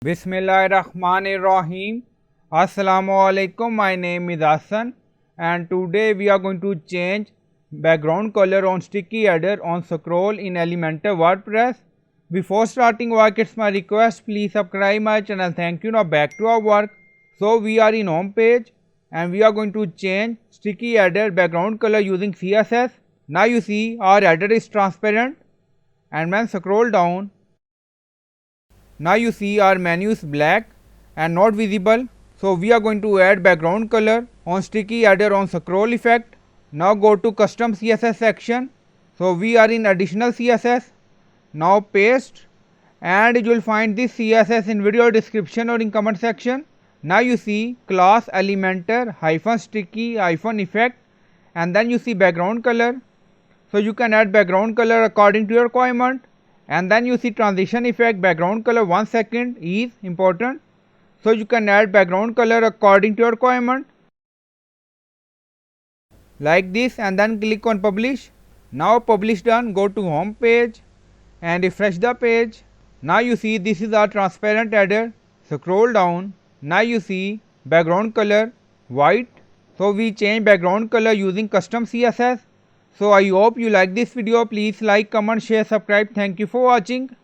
Bismillahirrahmanirrahim. Assalamualaikum. My name is Hassan and today we are going to change background color on sticky header on scroll in Elementor WordPress. Before starting work, it's my request, please subscribe my channel. Thank you. Now back to our work. So we are in home page and we are going to change sticky header background color using CSS. Now you see our header is transparent and when scroll down, now you see our menu is black and not visible. So we are going to add background color on sticky header on scroll effect. Now go to custom CSS section. So we are in additional CSS. Now paste and you will find this CSS in video description or in comment section. Now you see class elementor-sticky effect and then you see background color. So you can add background color according to your requirement. And then you see transition effect background color 1 second is important. So you can add background color according to your requirement like this and then click on publish. Now publish done, go to home page and refresh the page. Now you see this is our transparent header. Scroll down. Now you see background color white. So we change background color using custom CSS. So I hope you like this video. Please like, comment, share, subscribe. Thank you for watching.